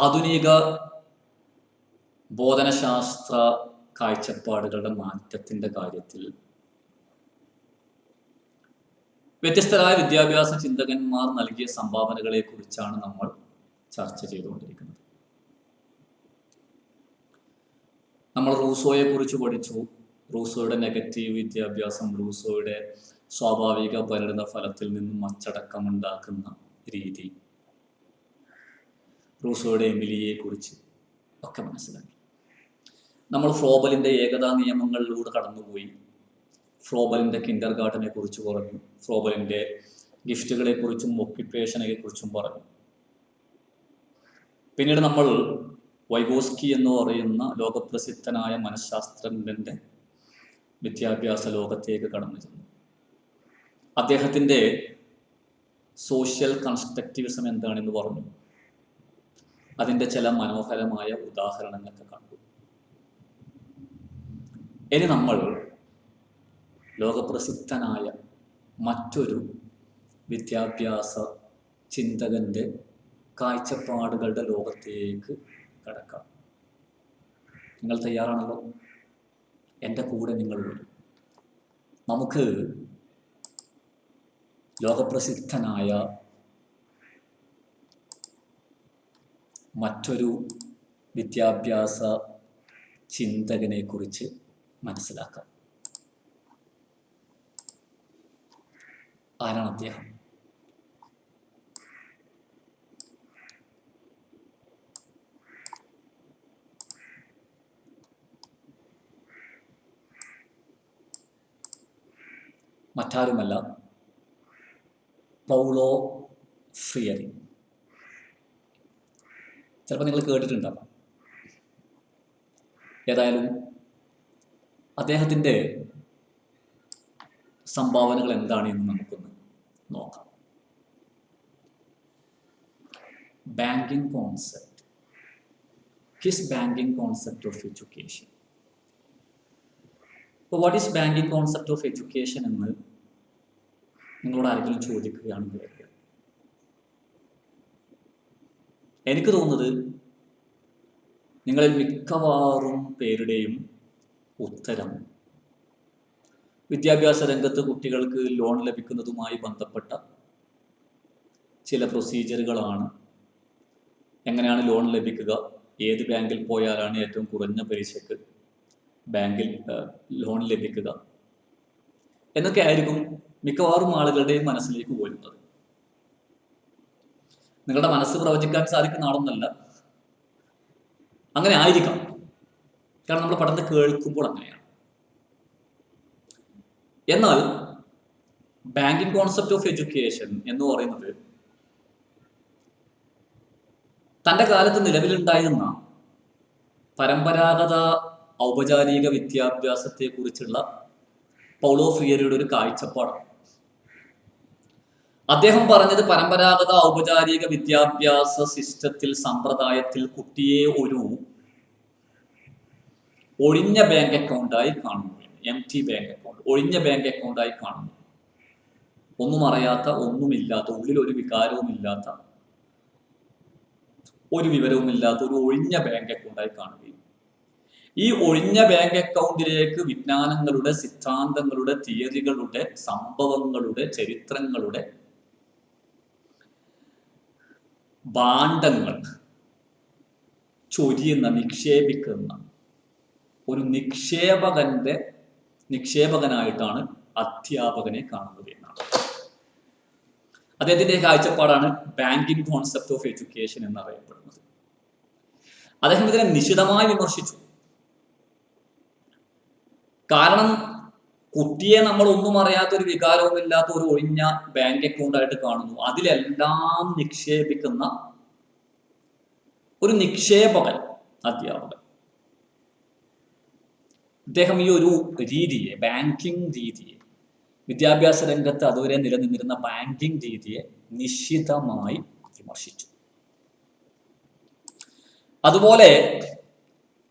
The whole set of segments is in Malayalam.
ആധുനിക ബോധനശാസ്ത്ര കാഴ്ചപ്പാടുകളുടെ മാറ്റത്തിൻ്റെ കാര്യത്തിൽ വ്യത്യസ്തരായ വിദ്യാഭ്യാസ ചിന്തകന്മാർ നൽകിയ സംഭാവനകളെ കുറിച്ചാണ് നമ്മൾ ചർച്ച ചെയ്തുകൊണ്ടിരിക്കുന്നത്. നമ്മൾ റൂസോയെ കുറിച്ച് പഠിച്ചു. റൂസോയുടെ നെഗറ്റീവ് വിദ്യാഭ്യാസം, റൂസോയുടെ സ്വാഭാവിക പരിണിത ഫലത്തിൽ നിന്നും അച്ചടക്കമുണ്ടാക്കുന്ന രീതി, റൂസോയുടെ എമിലിയെ കുറിച്ച് ഒക്കെ മനസ്സിലാക്കി. നമ്മൾ ഫ്രോബലിൻ്റെ ഏകതാ നിയമങ്ങളിലൂടെ കടന്നുപോയി. ഫ്രോബലിൻ്റെ കിൻഡർ ഗാർഡനെ കുറിച്ച് പറഞ്ഞു, ഫ്രോബലിൻ്റെ ഗിഫ്റ്റുകളെ കുറിച്ചും ഒക്യുപ്പേഷനെ കുറിച്ചും പറഞ്ഞു. പിന്നീട് നമ്മൾ വൈഗോസ്കി എന്ന് പറയുന്ന ലോകപ്രസിദ്ധനായ മനഃശാസ്ത്രജ്ഞൻ്റെ വിദ്യാഭ്യാസ ലോകത്തേക്ക് കടന്നു ചെന്നു. അദ്ദേഹത്തിൻ്റെ സോഷ്യൽ കൺസ്ട്രക്റ്റിവിസം എന്താണെന്ന് പറഞ്ഞു. അതിൻ്റെ ചില മനോഹരമായ ഉദാഹരണങ്ങളൊക്കെ കണ്ടു. ഇനി നമ്മൾ ലോകപ്രസിദ്ധനായ മറ്റൊരു വിദ്യാഭ്യാസ ചിന്തകൻ്റെ കാഴ്ചപ്പാടുകളുടെ ലോകത്തേക്ക് കടക്കാം. നിങ്ങൾ തയ്യാറാണല്ലോ? എൻ്റെ കൂടെ നിങ്ങൾ വരും. നമുക്ക് ലോകപ്രസിദ്ധനായ മറ്റൊരു വിദ്യാഭ്യാസ ചിന്തകനെ കുറിച്ച് മനസ്സിലാക്കാം. ആരാണ് അദ്ദേഹം? മറ്റാരുമല്ല, പൗളോ ഫ്രിയറി. ചിലപ്പോൾ നിങ്ങൾ കേട്ടിട്ടുണ്ടാകാം. ഏതായാലും അദ്ദേഹത്തിൻ്റെ സംഭാവനകൾ എന്താണെന്ന് നമുക്കൊന്ന് നോക്കാം. Banking concept, his banking concept of education. അപ്പോൾ what is banking concept of education എന്ന് നിങ്ങളോട് ആരെങ്കിലും ചോദിക്കുകയാണെന്ന് വരിക. എനിക്ക് തോന്നുന്നത് നിങ്ങളിൽ മിക്കവാറും പേരുടെയും ഉത്തരം വിദ്യാഭ്യാസ രംഗത്ത് കുട്ടികൾക്ക് ലോൺ ലഭിക്കുന്നതുമായി ബന്ധപ്പെട്ട ചില പ്രൊസീജിയറുകളാണ്. എങ്ങനെയാണ് ലോൺ ലഭിക്കുക, ഏത് ബാങ്കിൽ പോയാലാണ് ഏറ്റവും കുറഞ്ഞ പലിശക്ക് ബാങ്കിൽ ലോൺ ലഭിക്കുക എന്നൊക്കെ ആയിരിക്കും മിക്കവാറും ആളുകളുടെയും മനസ്സിലേക്ക് വരുന്നത്. നിങ്ങളുടെ മനസ്സ് പ്രവചിക്കാൻ സാധിക്കുന്ന ആളൊന്നല്ല, അങ്ങനെ ആയിരിക്കാം. കാരണം നമ്മൾ പഠനം കേൾക്കുമ്പോൾ അങ്ങനെയാണ്. എന്നാൽ ബാങ്കിങ് കോൺസെപ്റ്റ് ഓഫ് എഡ്യൂക്കേഷൻ എന്ന് പറയുന്നത് തൻ്റെ കാലത്ത് നിലവിലുണ്ടായിരുന്ന പരമ്പരാഗത ഔപചാരിക വിദ്യാഭ്യാസത്തെ കുറിച്ചുള്ള പൗളോ ഫ്രിയറിയുടെ ഒരു കാഴ്ചപ്പാടാണ്. അദ്ദേഹം പറഞ്ഞത് പരമ്പരാഗത ഔപചാരിക വിദ്യാഭ്യാസ സിസ്റ്റത്തിൽ, സമ്പ്രദായത്തിൽ കുട്ടിയെ ഒരു ഒഴിഞ്ഞ ബാങ്ക് അക്കൗണ്ടായി കാണുന്നു. എം ടി ബാങ്ക് അക്കൗണ്ട്, ഒഴിഞ്ഞ ബാങ്ക് അക്കൗണ്ടായി കാണുന്നു. ഒന്നും അറിയാത്ത, ഒന്നുമില്ലാത്ത, ഉള്ളിൽ ഒരു വികാരവുമില്ലാത്ത, ഒരു വിവരവുമില്ലാത്ത ഒരു ഒഴിഞ്ഞ ബാങ്ക് അക്കൗണ്ടായി കാണുകയും ഈ ഒഴിഞ്ഞ ബാങ്ക് അക്കൗണ്ടിലേക്ക് വിജ്ഞാനങ്ങളുടെ, സിദ്ധാന്തങ്ങളുടെ, തിയറികളുടെ, സംഭവങ്ങളുടെ, ചരിത്രങ്ങളുടെ ഭാണ്ഡങ്ങൾ ചൊരിയുന്ന, നിക്ഷേപിക്കുന്ന ഒരു നിക്ഷേപകനായിട്ടാണ് അധ്യാപകനെ കാണുന്നത് എന്നാണ്. അദ്ദേഹത്തിന്റെ കാഴ്ചപ്പാടാണ് ബാങ്കിങ് കോൺസെപ്റ്റ് ഓഫ് എഡ്യൂക്കേഷൻ എന്നറിയപ്പെടുന്നത്. അദ്ദേഹം ഇതിനെ നിശിതമായി വിമർശിച്ചു. കാരണം കുട്ടിയെ നമ്മൾ ഒന്നും അറിയാത്ത, ഒരു വികാരവും ഇല്ലാത്ത ഒരു ഒഴിഞ്ഞ ബാങ്ക് അക്കൗണ്ടായിട്ട് കാണുന്നു. അതിലെല്ലാം നിക്ഷേപിക്കുന്ന ഒരു നിക്ഷേപകൻ അധ്യാപകൻ. അദ്ദേഹം ഈ ഒരു രീതിയെ, ബാങ്കിങ് രീതിയെ, വിദ്യാഭ്യാസ രംഗത്ത് അതുവരെ നിലനിന്നിരുന്ന ബാങ്കിങ് രീതിയെ നിശിതമായി വിമർശിച്ചു. അതുപോലെ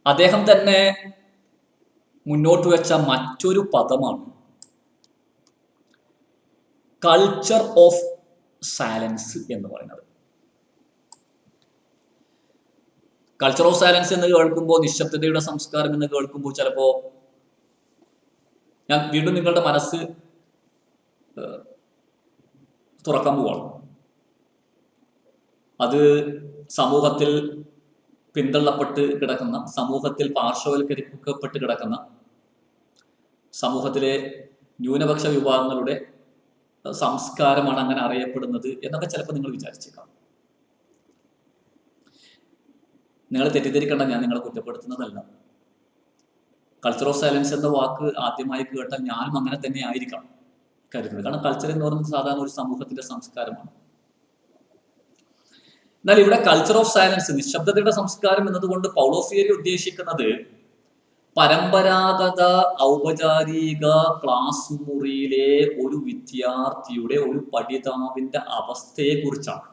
അദ്ദേഹം തന്നെ മുന്നോട്ട് വെച്ച മറ്റൊരു പദമാണ് കൾച്ചർ ഓഫ് സൈലൻസ് എന്ന് പറയുന്നത്. കൾച്ചർ ഓഫ് സൈലൻസ് എന്ന് കേൾക്കുമ്പോൾ, നിശബ്ദതയുടെ സംസ്കാരം എന്ന് കേൾക്കുമ്പോൾ ചിലപ്പോ ഞാൻ വീണ്ടും നിങ്ങളുടെ മനസ്സ് തുറക്കാൻ പോവാണ്. അത് സമൂഹത്തിൽ പിന്തള്ളപ്പെട്ട് കിടക്കുന്ന, സമൂഹത്തിൽ പാർശ്വവൽക്കരിക്കപ്പെട്ട് കിടക്കുന്ന, സമൂഹത്തിലെ ന്യൂനപക്ഷ വിഭാഗങ്ങളുടെ സംസ്കാരമാണ് അങ്ങനെ അറിയപ്പെടുന്നത് എന്നൊക്കെ ചിലപ്പോൾ നിങ്ങൾ വിചാരിച്ചേക്കാം. നിങ്ങൾ തെറ്റിദ്ധരിക്കേണ്ട, ഞാൻ നിങ്ങളെ കുറ്റപ്പെടുത്തുന്നതല്ല. കൾച്ചർ ഓഫ് സൈലൻസ് എന്ന വാക്ക് ആദ്യമായി കേട്ടാൽ ഞാനും അങ്ങനെ തന്നെ ആയിരിക്കാം കരുതുന്നത്. കാരണം കൾച്ചർ എന്ന് പറയുന്നത് സാധാരണ ഒരു സമൂഹത്തിന്റെ സംസ്കാരമാണ്. എന്നാൽ ഇവിടെ കൾച്ചർ ഓഫ് സൈലൻസ്, നിശബ്ദതയുടെ സംസ്കാരം എന്നതുകൊണ്ട് പൗലോസ് തിയറി ഉദ്ദേശിക്കുന്നത് പരമ്പരാഗത ഔപചാരിക ക്ലാസ് മുറിയിലെ ഒരു വിദ്യാർത്ഥിയുടെ, ഒരു പഠിതാവിന്റെ അവസ്ഥയെ കുറിച്ചാണ്.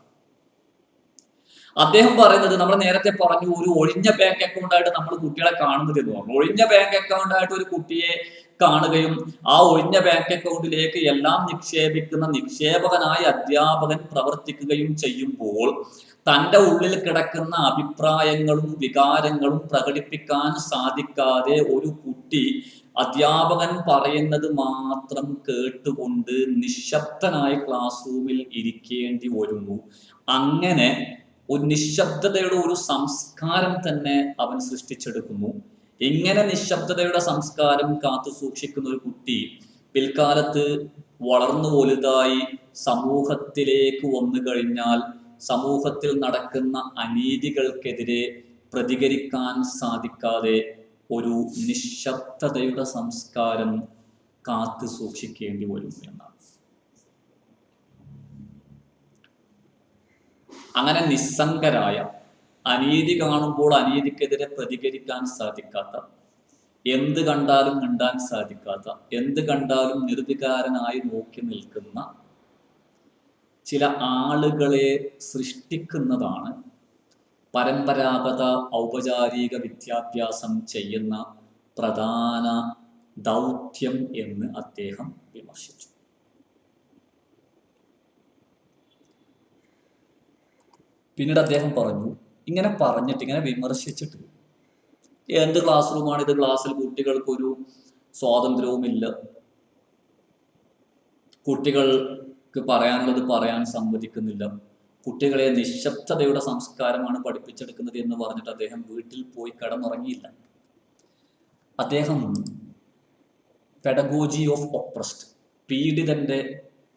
അദ്ദേഹം പറയുന്നത്, നമ്മൾ നേരത്തെ പറഞ്ഞു, ഒരു ഒഴിഞ്ഞ ബാങ്ക് അക്കൗണ്ടായിട്ട് നമ്മൾ കുട്ടികളെ കാണുന്നത് എന്ന് പറഞ്ഞു. ഒഴിഞ്ഞ ബാങ്ക് അക്കൗണ്ടായിട്ട് ഒരു കുട്ടിയെ കാണുകയും ആ ഒഴിഞ്ഞ ബാങ്ക് അക്കൗണ്ടിലേക്ക് എല്ലാം നിക്ഷേപിക്കുന്ന നിക്ഷേപകനായി അധ്യാപകൻ പ്രവർത്തിക്കുകയും ചെയ്യുമ്പോൾ തൻ്റെ ഉള്ളിൽ കിടക്കുന്ന അഭിപ്രായങ്ങളും വികാരങ്ങളും പ്രകടിപ്പിക്കാൻ സാധിക്കാതെ ഒരു കുട്ടി അധ്യാപകൻ പറയുന്നത് മാത്രം കേട്ടുകൊണ്ട് നിശബ്ദനായി ക്ലാസ് റൂമിൽ ഇരിക്കേണ്ടി വരുന്നു. അങ്ങനെ ഒരു നിശബ്ദതയുടെ ഒരു സംസ്കാരം തന്നെ അവൻ സൃഷ്ടിച്ചെടുക്കുന്നു. ഇങ്ങനെ നിശബ്ദതയുടെ സംസ്കാരം കാത്തു സൂക്ഷിക്കുന്ന ഒരു കുട്ടി പിൽക്കാലത്ത് വളർന്നു വലുതായി സമൂഹത്തിലേക്ക് വന്നു കഴിഞ്ഞാൽ സമൂഹത്തിൽ നടക്കുന്ന അനീതികൾക്കെതിരെ പ്രതികരിക്കാൻ സാധിക്കാതെ ഒരു നിശബ്ദതയുടെ സംസ്കാരം കാത്തു സൂക്ഷിക്കേണ്ടി വരും എന്നാണ്. അങ്ങനെ നിസ്സംഗരായ, അനീതി കാണുമ്പോൾ അനീതിക്കെതിരെ പ്രതികരിക്കാൻ സാധിക്കാത്ത, എന്ത് കണ്ടാലും മിണ്ടാൻ സാധിക്കാത്ത, എന്ത് കണ്ടാലും നിർവികാരനായി നോക്കി നിൽക്കുന്ന ചില ആളുകളെ സൃഷ്ടിക്കുന്നതാണ് പരമ്പരാഗത ഔപചാരിക വിദ്യാഭ്യാസം ചെയ്യുന്ന പ്രധാന ദൗത്യം എന്ന് അദ്ദേഹം വിമർശിച്ചു. പിന്നീട് അദ്ദേഹം പറഞ്ഞു, ഇങ്ങനെ പറഞ്ഞിട്ട്, ഇങ്ങനെ വിമർശിച്ചിട്ട്, എന്ത് ക്ലാസ് റൂമാണ് ഇത്, ക്ലാസ്സിൽ കുട്ടികൾക്കൊരു സ്വാതന്ത്ര്യവുമില്ല, കുട്ടികൾക്ക് പറയാനുള്ളത് പറയാൻ സമ്മതിക്കുന്നില്ല, കുട്ടികളെ നിശബ്ദതയുടെ സംസ്കാരമാണ് പഠിപ്പിച്ചെടുക്കുന്നത് എന്ന് പറഞ്ഞിട്ട് അദ്ദേഹം വീട്ടിൽ പോയി കിടന്നുറങ്ങിയില്ല. അദ്ദേഹം പെഡഗോജി ഓഫ് ഒപ്രസ്ഡ്, പീഡിതന്റെ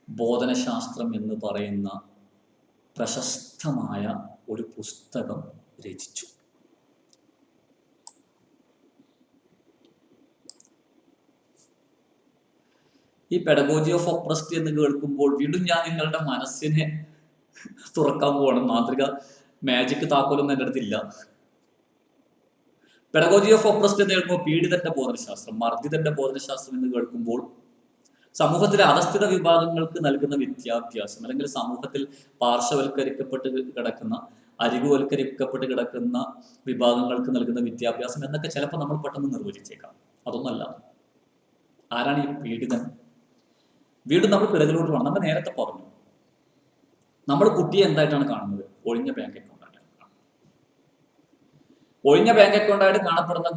ബോധനശാസ്ത്രം എന്ന് പറയുന്ന പ്രശസ്തമായ ഒരു പുസ്തകം രചിച്ചു. ഈ പെഡഗോജി ഓഫ് ഒപ്രസ്ഡ് എന്ന് കേൾക്കുമ്പോൾ വീണ്ടും ഞാൻ നിങ്ങളുടെ മനസ്സിനെ തുറക്കാൻ പോവാണ്. മാതൃക മാജിക് താക്കോലൊന്നും എൻ്റെ അടുത്തില്ല. പെഡഗോജി ഓഫ് ഒപ്രസ്ഡ് എന്ന് കേൾക്കുമ്പോൾ പീഡിതന്റെ ബോധനശാസ്ത്രം, മർദ്ദിതന്റെ ബോധനശാസ്ത്രം എന്ന് കേൾക്കുമ്പോൾ സമൂഹത്തിലെ അധസ്ഥിത വിഭാഗങ്ങൾക്ക് നൽകുന്ന വിദ്യാഭ്യാസം, അല്ലെങ്കിൽ സമൂഹത്തിൽ പാർശ്വവൽക്കരിക്കപ്പെട്ട് കിടക്കുന്ന, അരികുവൽക്കരിക്കപ്പെട്ട് കിടക്കുന്ന വിഭാഗങ്ങൾക്ക് നൽകുന്ന വിദ്യാഭ്യാസം എന്നൊക്കെ ചിലപ്പോൾ നമ്മൾ പെട്ടെന്ന് നിർവചിച്ചേക്കാം. അതൊന്നല്ല. ആരാണ് ഈ പീഡിതൻ? വീണ്ടും നമ്മൾ പിറകിലോട്ട് വേണം. നമ്മൾ നേരത്തെ പറഞ്ഞു, നമ്മൾ കുട്ടിയെ എന്തായിട്ടാണ് കാണുന്നത്? ഒഴിഞ്ഞ ബാങ്ക് അക്കൗണ്ടായിട്ടാണ് കാണുന്നത്. ഒഴിഞ്ഞ ബാങ്ക് അക്കൗണ്ടായിട്ട് കാണപ്പെടുന്ന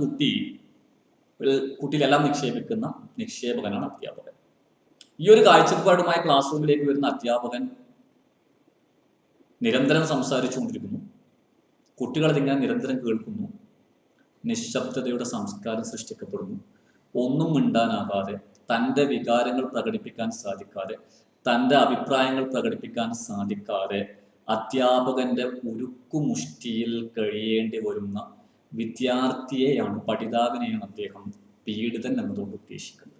കുട്ടിയിലെല്ലാം നിക്ഷേപിക്കുന്ന നിക്ഷേപകനാണ് അധ്യാപകൻ. ഈ ഒരു കാഴ്ചപ്പാടുമായി ക്ലാസ് റൂമിലേക്ക് വരുന്ന അധ്യാപകൻ നിരന്തരം സംസാരിച്ചുകൊണ്ടിരിക്കുന്നു. കുട്ടികൾ ഇതിങ്ങനെ നിരന്തരം കേൾക്കുന്നു. നിശബ്ദതയുടെ സംസ്കാരം സൃഷ്ടിക്കപ്പെടുന്നു. ഒന്നും മിണ്ടാനാകാതെ, തൻ്റെ വികാരങ്ങൾ പ്രകടിപ്പിക്കാൻ സാധിക്കാതെ, തൻ്റെ അഭിപ്രായങ്ങൾ പ്രകടിപ്പിക്കാൻ സാധിക്കാതെ അധ്യാപകന്റെ ഉരുക്കുമുഷ്ടിയിൽ കഴിയേണ്ടി വരുന്ന വിദ്യാർത്ഥിയെയാണ്, പഠിതാവിനെയാണ് അദ്ദേഹം പീഡിതൻ എന്നതുകൊണ്ട് ഉദ്ദേശിക്കുന്നത്.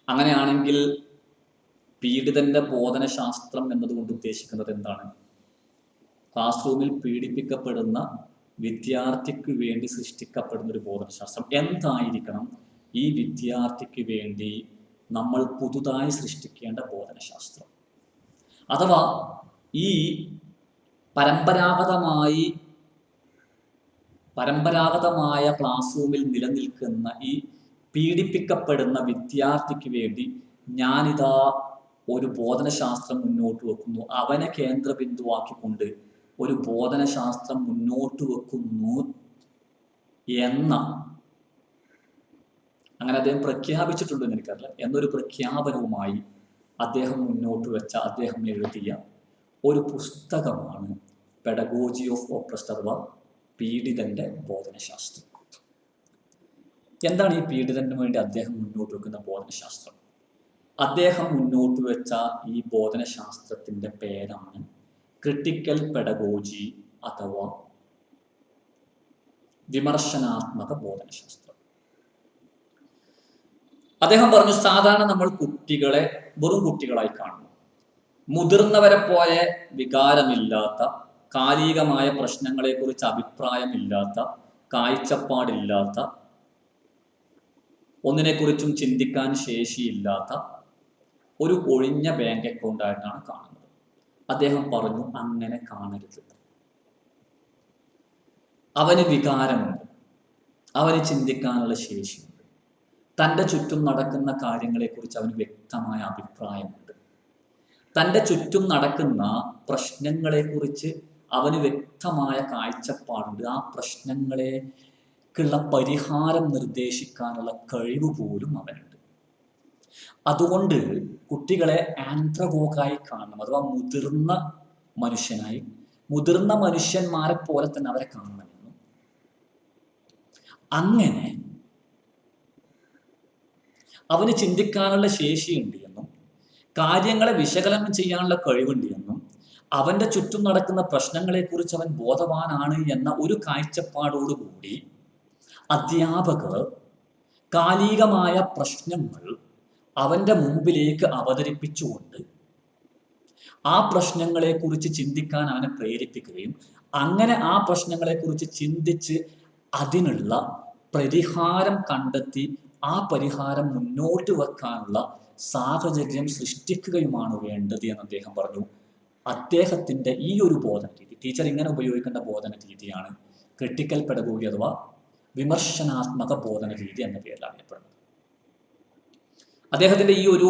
അങ്ങനെയാണെങ്കിൽ പീഡിതന്റെ ബോധനശാസ്ത്രം എന്നതുകൊണ്ട് ഉദ്ദേശിക്കുന്നത് എന്താണ്? ക്ലാസ് റൂമിൽ പീഡിപ്പിക്കപ്പെടുന്ന വിദ്യാർത്ഥിക്ക് വേണ്ടി സൃഷ്ടിക്കപ്പെടുന്ന ഒരു ബോധനശാസ്ത്രം. എന്തായിരിക്കണം ഈ വിദ്യാർത്ഥിക്ക് വേണ്ടി നമ്മൾ പുതുതായി സൃഷ്ടിക്കേണ്ട ബോധനശാസ്ത്രം? അഥവാ ഈ പരമ്പരാഗതമായ ക്ലാസ് റൂമിൽ നിലനിൽക്കുന്ന ഈ പീഡിപ്പിക്കപ്പെടുന്ന വിദ്യാർത്ഥിക്ക് വേണ്ടി ഞാനിതാ ഒരു ബോധനശാസ്ത്രം മുന്നോട്ട് വെക്കുന്നു. അവനെ കേന്ദ്രബിന്ദുവാക്കിക്കൊണ്ട് ഒരു ബോധനശാസ്ത്രം മുന്നോട്ട് വെക്കുന്നു എന്ന, അങ്ങനെ അദ്ദേഹം പ്രഖ്യാപിച്ചിട്ടുണ്ടെന്ന് എനിക്കറിയില്ല, എന്നൊരു പ്രഖ്യാപനവുമായി അദ്ദേഹം മുന്നോട്ട് വെച്ച, അദ്ദേഹം എഴുതിയ ഒരു പുസ്തകമാണ് പെഡഗോജി ഓഫ് ഓപ്രസ്ഡ് അഥവാ പീഡിതന്റെ ബോധനശാസ്ത്രം. എന്താണ് ഈ പീഡിതന് വേണ്ടി അദ്ദേഹം മുന്നോട്ട് വെക്കുന്ന ബോധനശാസ്ത്രം? അദ്ദേഹം മുന്നോട്ട് വെച്ച ഈ ബോധനശാസ്ത്രത്തിന്റെ പേരാണ് ക്രിട്ടിക്കൽ പെഡഗോജി അഥവാ വിമർശനാത്മക ബോധനശാസ്ത്രം. അദ്ദേഹം പറഞ്ഞു, സാധാരണ നമ്മൾ കുട്ടികളെ വെറും കുട്ടികളായി കാണുന്നു. മുതിർന്നവരെ പോലെ വികാരമില്ലാത്ത, കാലികമായ പ്രശ്നങ്ങളെക്കുറിച്ച് അഭിപ്രായമില്ലാത്ത, കാഴ്ചപ്പാടില്ലാത്ത, ഒന്നിനെക്കുറിച്ചും ചിന്തിക്കാൻ ശേഷിയില്ലാത്ത ഒരു ഒഴിഞ്ഞ ബാങ്ക് അക്കൗണ്ട് ആയിട്ടാണ് കാണുന്നത്. അദ്ദേഹം പറഞ്ഞു, അങ്ങനെ കാണരുത്. അവന് വികാരമുണ്ട്, അവന് ചിന്തിക്കാനുള്ള ശേഷിയുണ്ട്, തൻ്റെ ചുറ്റും നടക്കുന്ന കാര്യങ്ങളെക്കുറിച്ച് അവന് വ്യക്തമായ അഭിപ്രായമുണ്ട്, തൻ്റെ ചുറ്റും നടക്കുന്ന പ്രശ്നങ്ങളെക്കുറിച്ച് അവന് വ്യക്തമായ കാഴ്ചപ്പാടുണ്ട്, ആ പ്രശ്നങ്ങളെക്കുള്ള പരിഹാരം നിർദ്ദേശിക്കാനുള്ള കഴിവ് പോലും അവനുണ്ട്. അതുകൊണ്ട് കുട്ടികളെ ആന്ത്രഗോഗായി കാണണം, അഥവാ മുതിർന്ന മനുഷ്യനായി, മുതിർന്ന മനുഷ്യന്മാരെ പോലെ തന്നെ അവരെ കാണണമെന്നും, അങ്ങനെ അവന് ചിന്തിക്കാനുള്ള ശേഷിയുണ്ട് എന്നും, കാര്യങ്ങളെ വിശകലനം ചെയ്യാനുള്ള കഴിവുണ്ട് എന്നും, അവന്റെ ചുറ്റും നടക്കുന്ന പ്രശ്നങ്ങളെക്കുറിച്ച് അവൻ ബോധവാനാണ് എന്ന ഒരു കാഴ്ചപ്പാടോടുകൂടി അധ്യാപകർ കാലികമായ പ്രശ്നങ്ങൾ അവന്റെ മുമ്പിലേക്ക് അവതരിപ്പിച്ചുകൊണ്ട് ആ പ്രശ്നങ്ങളെക്കുറിച്ച് ചിന്തിക്കാൻ അവനെ പ്രേരിപ്പിക്കുകയും അങ്ങനെ ആ പ്രശ്നങ്ങളെക്കുറിച്ച് ചിന്തിച്ച് അതിനുള്ള പരിഹാരം കണ്ടെത്തി ആ പരിഹാരം മുന്നോട്ട് വെക്കാനുള്ള സാഹചര്യം സൃഷ്ടിക്കുകയുമാണ് വേണ്ടത് എന്ന് അദ്ദേഹം പറഞ്ഞു. അദ്ദേഹത്തിന്റെ ഈ ഒരു ബോധന രീതി, ടീച്ചർ ഇങ്ങനെ ഉപയോഗിക്കേണ്ട ബോധന രീതിയാണ് ക്രിട്ടിക്കൽ പെഡഗോഗി അഥവാ വിമർശനാത്മക ബോധന രീതി എന്ന പേരിൽ അറിയപ്പെടുന്നത്. അദ്ദേഹത്തിന്റെ ഈ ഒരു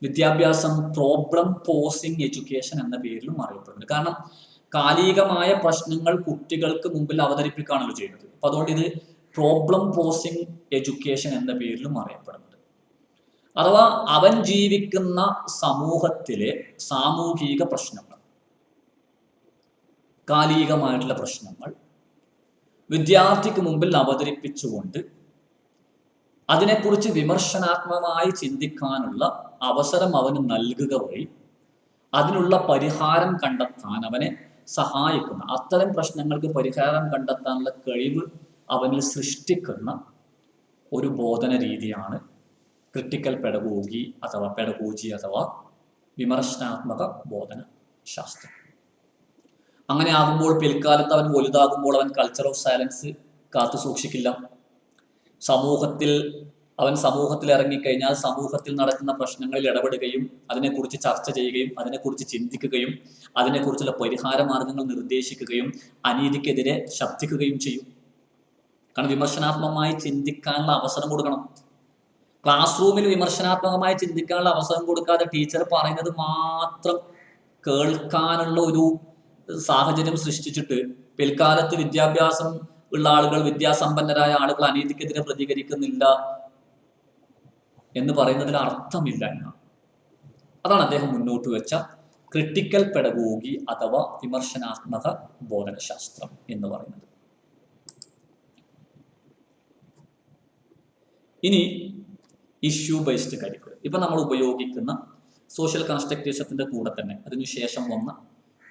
വിദ്യാഭ്യാസം പ്രോബ്ലം പോസിംഗ് എഡ്യൂക്കേഷൻ എന്ന പേരിലും അറിയപ്പെടുന്നുണ്ട്. കാരണം കാലികമായ പ്രശ്നങ്ങൾ കുട്ടികൾക്ക് മുമ്പിൽ അവതരിപ്പിക്കുകയാണല്ലോ ചെയ്യുന്നത്. അപ്പൊ അതുകൊണ്ട് ഇത് പ്രോബ്ലം പോസിംഗ് എഡ്യൂക്കേഷൻ എന്ന പേരിലും അറിയപ്പെടുന്നുണ്ട്. അഥവാ അവൻ ജീവിക്കുന്ന സമൂഹത്തിലെ സാമൂഹിക പ്രശ്നങ്ങൾ, കാലികമായിട്ടുള്ള പ്രശ്നങ്ങൾ വിദ്യാർത്ഥിക്ക് മുമ്പിൽ അവതരിപ്പിച്ചുകൊണ്ട് അതിനെക്കുറിച്ച് വിമർശനാത്മകമായി ചിന്തിക്കാനുള്ള അവസരം അവന് നൽകുക വഴി അതിനുള്ള പരിഹാരം കണ്ടെത്താൻ അവനെ സഹായിക്കുന്ന, അത്തരം പ്രശ്നങ്ങൾക്ക് പരിഹാരം കണ്ടെത്താനുള്ള കഴിവ് അവനിൽ സൃഷ്ടിക്കുന്ന ഒരു ബോധന രീതിയാണ് ക്രിട്ടിക്കൽ പെഡഗോഗി അഥവാ വിമർശനാത്മക ബോധന ശാസ്ത്രം. അങ്ങനെ ആകുമ്പോൾ പിൽക്കാലത്ത് അവൻ വലുതാകുമ്പോൾ അവൻ കൾച്ചർ ഓഫ് സൈലൻസ് കാത്തു സൂക്ഷിക്കില്ല. അവൻ സമൂഹത്തിൽ ഇറങ്ങിക്കഴിഞ്ഞാൽ സമൂഹത്തിൽ നടക്കുന്ന പ്രശ്നങ്ങളിൽ ഇടപെടുകയും അതിനെക്കുറിച്ച് ചർച്ച ചെയ്യുകയും അതിനെക്കുറിച്ച് ചിന്തിക്കുകയും അതിനെക്കുറിച്ചുള്ള പരിഹാര മാർഗങ്ങൾ നിർദ്ദേശിക്കുകയും അനീതിക്കെതിരെ ശബ്ദിക്കുകയും ചെയ്യും. കാരണം വിമർശനാത്മകമായി ചിന്തിക്കാനുള്ള അവസരം കൊടുക്കണം. ക്ലാസ് റൂമിൽ വിമർശനാത്മകമായി ചിന്തിക്കാനുള്ള അവസരം കൊടുക്കാതെ ടീച്ചർ പറയുന്നത് മാത്രം കേൾക്കാനുള്ള ഒരു സാഹചര്യം സൃഷ്ടിച്ചിട്ട് പിൽക്കാലത്ത് വിദ്യാഭ്യാസം ഉള്ള ആളുകൾ, വിദ്യാസമ്പന്നരായ ആളുകൾ അനീതിക്കെതിരെ പ്രതികരിക്കുന്നില്ല എന്ന് പറയുന്നതിൽ അർത്ഥമില്ല എന്നാണ്. അതാണ് അദ്ദേഹം മുന്നോട്ട് വെച്ച ക്രിട്ടിക്കൽ പെഡഗോഗി അഥവാ വിമർശനാത്മക ബോധനശാസ്ത്രം എന്ന് പറയുന്നത്. ഇനി ഇഷ്യൂ ബേസ്ഡ് കരിക്കുലം. ഇപ്പൊ നമ്മൾ ഉപയോഗിക്കുന്ന സോഷ്യൽ കൺസ്ട്രക്റ്റിസത്തിന്റെ കൂടെ തന്നെ അതിനുശേഷം വന്ന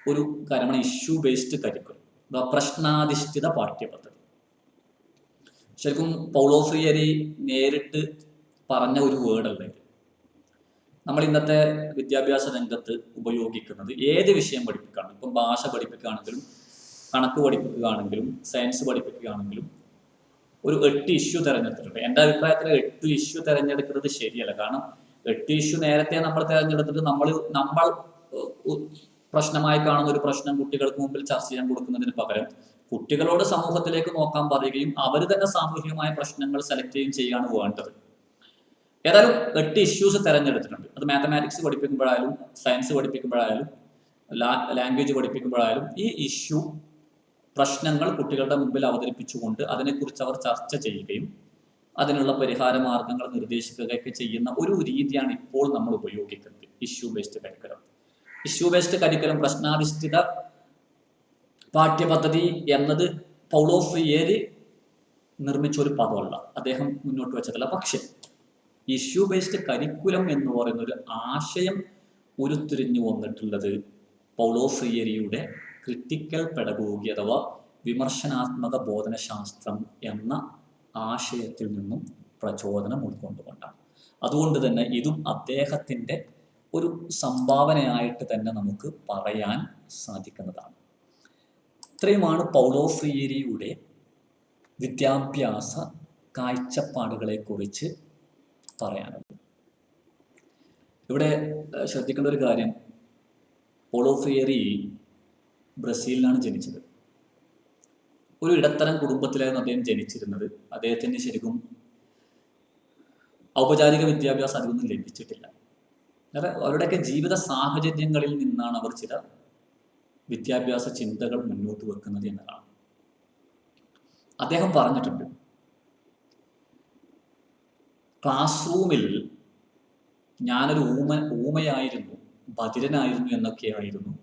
ഒരു കാര്യമാണ് ഇഷ്യൂ ബേസ്ഡ് കരിക്കുലം, പ്രശ്നാധിഷ്ഠിത പാഠ്യപദ്ധതി. ശരിക്കും പൗലോ ഫ്രീയരി നേരിട്ട് പറഞ്ഞ ഒരു വേർഡല്ല ഇത്. നമ്മൾ ഇന്നത്തെ വിദ്യാഭ്യാസ രംഗത്ത് ഉപയോഗിക്കുന്നത് ഏത് വിഷയം പഠിപ്പിക്കുകയാണെങ്കിലും, ഇപ്പം ഭാഷ പഠിപ്പിക്കുകയാണെങ്കിലും കണക്ക് പഠിപ്പിക്കുകയാണെങ്കിലും സയൻസ് പഠിപ്പിക്കുകയാണെങ്കിലും ഒരു 8 ഇഷ്യൂ തിരഞ്ഞെടുത്തിട്ടുണ്ട്. എൻ്റെ അഭിപ്രായത്തിൽ 8 ഇഷ്യൂ തിരഞ്ഞെടുക്കുന്നത് ശരിയല്ല. കാരണം 8 ഇഷ്യൂ നേരത്തെ നമ്മൾ തിരഞ്ഞെടുത്തിട്ട് നമ്മൾ പ്രശ്നമായി കാണുന്ന ഒരു പ്രശ്നം കുട്ടികൾക്ക് മുമ്പിൽ ചർച്ച ചെയ്യാൻ കൊടുക്കുന്നതിന് പകരം കുട്ടികളോട് സമൂഹത്തിലേക്ക് നോക്കാൻ പറയുകയും അവർ തന്നെ സാമൂഹികമായ പ്രശ്നങ്ങൾ സെലക്ട് ചെയ്യുകയും ചെയ്യുകയാണ് വേണ്ടത്. ഏതായാലും 8 ഇഷ്യൂസ് തിരഞ്ഞെടുത്തിട്ടുണ്ട്. അത് മാത്തമാറ്റിക്സ് പഠിപ്പിക്കുമ്പോഴായാലും സയൻസ് പഠിപ്പിക്കുമ്പോഴായാലും ലാംഗ്വേജ് പഠിപ്പിക്കുമ്പോഴായാലും ഈ ഇഷ്യൂ പ്രശ്നങ്ങൾ കുട്ടികളുടെ മുമ്പിൽ അവതരിപ്പിച്ചുകൊണ്ട് അതിനെക്കുറിച്ച് അവർ ചർച്ച ചെയ്യുകയും അതിനുള്ള പരിഹാര മാർഗങ്ങൾ നിർദ്ദേശിക്കുകയൊക്കെ ചെയ്യുന്ന ഒരു രീതിയാണ് ഇപ്പോൾ നമ്മൾ ഉപയോഗിക്കുന്നത്. Issue based curriculum. Issue based curriculum, പ്രശ്നാധിഷ്ഠിത പാഠ്യപദ്ധതി എന്നത് പൗളോ ഫ്രീയേര് നിർമ്മിച്ച ഒരു പദമല്ല, അദ്ദേഹം മുന്നോട്ട് വെച്ചതല്ല. പക്ഷെ ഇഷ്യൂ ബേസ്ഡ് കരിക്കുലം എന്ന് പറയുന്ന ഒരു ആശയം ഉരുത്തിരിഞ്ഞു വന്നിട്ടുള്ളത് പൗളോ ഫ്രീയരിയുടെ ക്രിട്ടിക്കൽ പെഡഗോഗി അഥവാ വിമർശനാത്മക ബോധനശാസ്ത്രം എന്ന ആശയത്തിൽ നിന്നും പ്രചോദനം ഉൾക്കൊണ്ടുകൊണ്ടാണ്. അതുകൊണ്ട് തന്നെ ഇതും അദ്ദേഹത്തിൻ്റെ ഒരു സംഭാവനയായിട്ട് തന്നെ നമുക്ക് പറയാൻ സാധിക്കുന്നതാണ്. ഇത്രയുമാണ് പൗളോ ഫ്രീയരിയുടെ വിദ്യാഭ്യാസ കാഴ്ചപ്പാടുകളെക്കുറിച്ച് പറയാനുള്ളത്. ഇവിടെ ശ്രദ്ധിക്കേണ്ട ഒരു കാര്യം, പൗളോ ഫ്രീയരി ബ്രസീലിലാണ് ജനിച്ചത്. ഒരു ഇടത്തരം കുടുംബത്തിലായിരുന്നു അദ്ദേഹം ജനിച്ചിരുന്നത്. അദ്ദേഹത്തിന് ശരിക്കും ഔപചാരിക വിദ്യാഭ്യാസം അധികമൊന്നും ലഭിച്ചിട്ടില്ല. അവരുടെയൊക്കെ ജീവിത സാഹചര്യങ്ങളിൽ നിന്നാണ് അവർ ചില വിദ്യാഭ്യാസ ചിന്തകൾ മുന്നോട്ട് വെക്കുന്നത് എന്നതാണ്. അദ്ദേഹം പറഞ്ഞിട്ടുണ്ട്, ക്ലാസ് റൂമിൽ ഞാനൊരു ഊമയായിരുന്നു, ബധിരനായിരുന്നു എന്നൊക്കെയായിരുന്നു,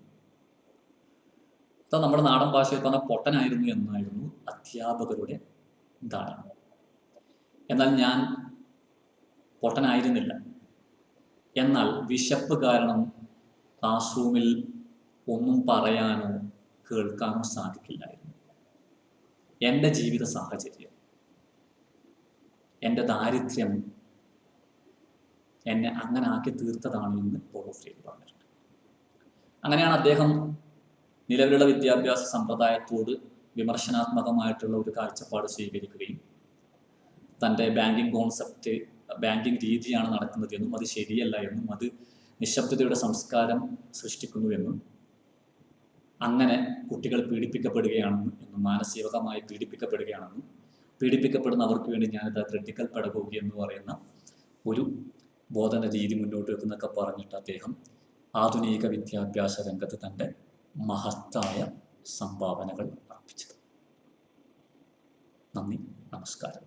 നമ്മുടെ നാടൻ ഭാഷയിൽ പറഞ്ഞ പൊട്ടനായിരുന്നു എന്നായിരുന്നു അധ്യാപകരുടെ ധാരണ. എന്നാൽ ഞാൻ പൊട്ടനായിരുന്നില്ല. എന്നാൽ വിശപ്പ് കാരണം ക്ലാസ് റൂമിൽ ഒന്നും പറയാനോ കേൾക്കാനോ സാധിക്കില്ലായിരുന്നു. എൻ്റെ ജീവിത സാഹചര്യം, എൻ്റെ ദാരിദ്ര്യം എന്നെ അങ്ങനെ ആക്കി തീർത്തതാണ് എന്ന് പൗളോ ഫ്രീയരി പറഞ്ഞിട്ടുണ്ട്. അങ്ങനെയാണ് അദ്ദേഹം നിലവിലുള്ള വിദ്യാഭ്യാസ സമ്പ്രദായത്തോട് വിമർശനാത്മകമായിട്ടുള്ള ഒരു കാഴ്ചപ്പാട് സ്വീകരിക്കുകയും തൻ്റെ ബാങ്കിങ് രീതിയാണ് നടക്കുന്നത് എന്നും അത് ശരിയല്ല എന്നും അത് നിശബ്ദതയുടെ സംസ്കാരം സൃഷ്ടിക്കുന്നു എന്നും അങ്ങനെ കുട്ടികൾ പീഡിപ്പിക്കപ്പെടുകയാണെന്നും മാനസികമായി പീഡിപ്പിക്കപ്പെടുകയാണെന്നും പീഡിപ്പിക്കപ്പെടുന്നവർക്ക് വേണ്ടി ഞാനിത് ക്രിട്ടിക്കൽ പെഡഗോഗി എന്ന് പറയുന്ന ഒരു ബോധന രീതി മുന്നോട്ട് വെക്കുന്നൊക്കെ പറഞ്ഞിട്ട് അദ്ദേഹം ആധുനിക വിദ്യാഭ്യാസ രംഗത്ത് തൻ്റെ മഹത്തായ സംഭാവനകൾ അർപ്പിച്ചത്. നന്ദി, നമസ്കാരം.